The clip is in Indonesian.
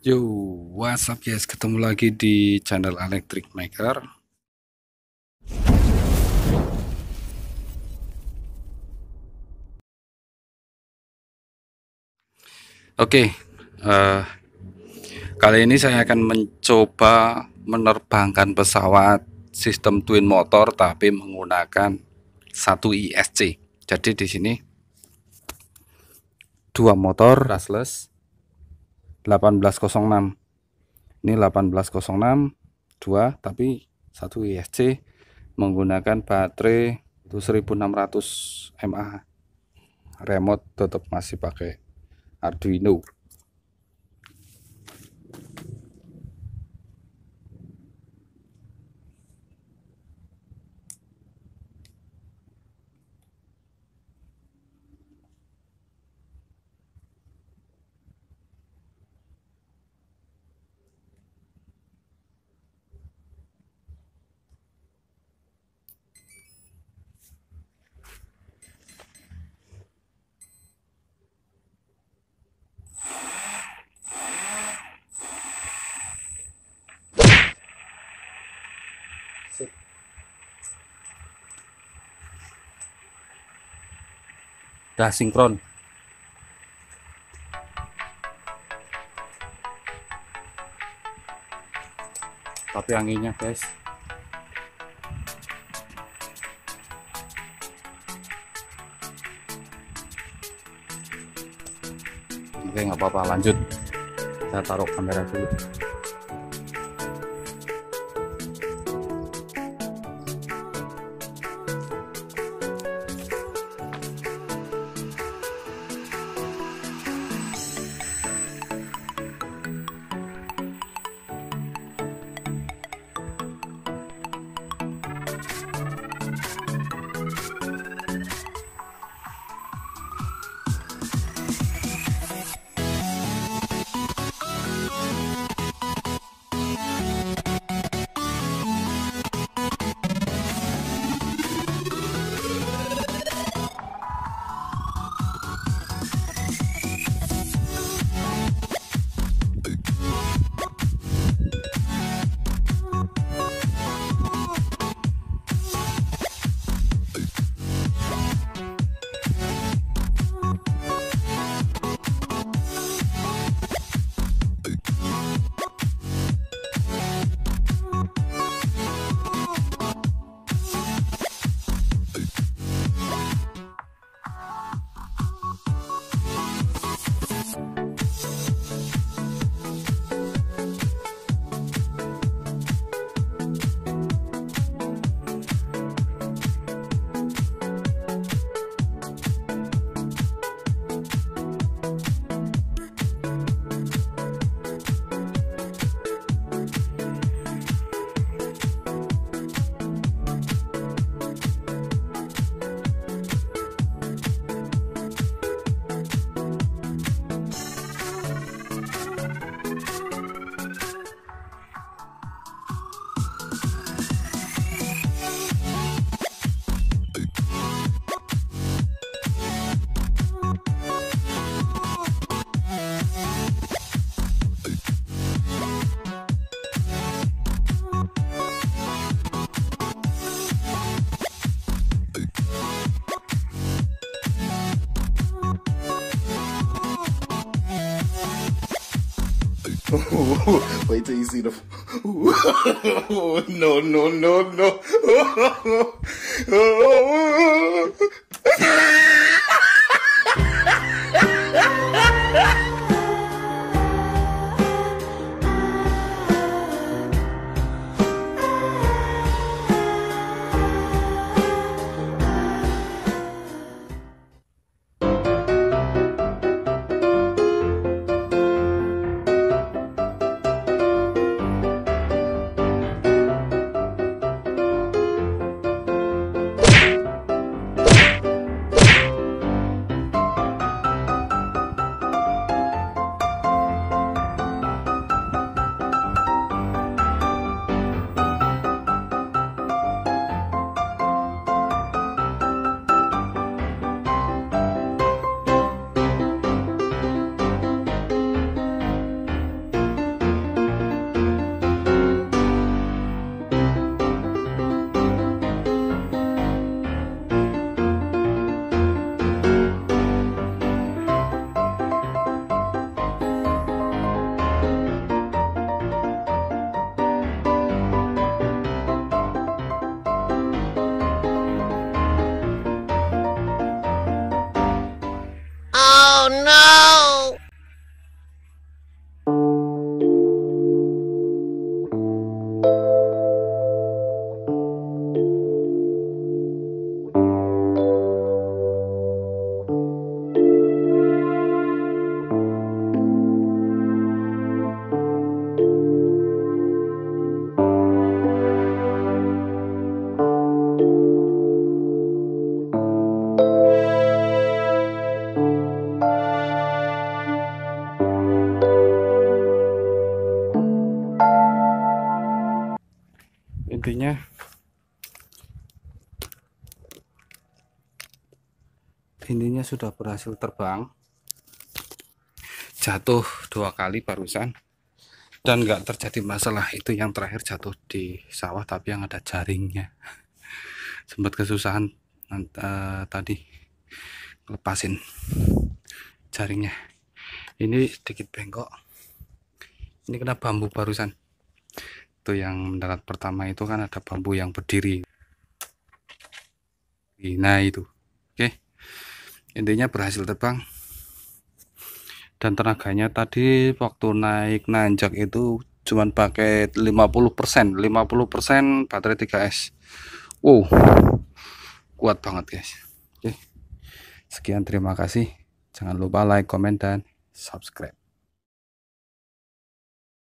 Yo, what's up guys? Ketemu lagi di channel Electric Maker. Oke, kali ini saya akan mencoba menerbangkan pesawat sistem twin motor tapi menggunakan satu ISC. Jadi di sini dua motor brushless 1806. Ini 1806 dua tapi satu ISC menggunakan baterai itu 1600 mAh. Remote tetap masih pakai Arduino. Udah sinkron. Tapi anginnya guys. Oke, nggak apa-apa, lanjut. Saya taruh kamera dulu. Wait till you see the. No, no, no, no. intinya sudah berhasil terbang, jatuh 2 kali barusan, dan nggak terjadi masalah. Itu yang terakhir jatuh di sawah tapi yang ada jaringnya. Sempat kesusahan tadi lepasin jaringnya. Ini sedikit bengkok, ini kena bambu barusan. Itu yang mendarat pertama itu kan ada bambu yang berdiri, nah itu. Oke, intinya berhasil terbang. Dan tenaganya tadi waktu naik nanjak itu cuman pakai 50%, 50% baterai 3S. Wow, kuat banget guys. Oke, sekian, terima kasih. Jangan lupa like, komen, dan subscribe.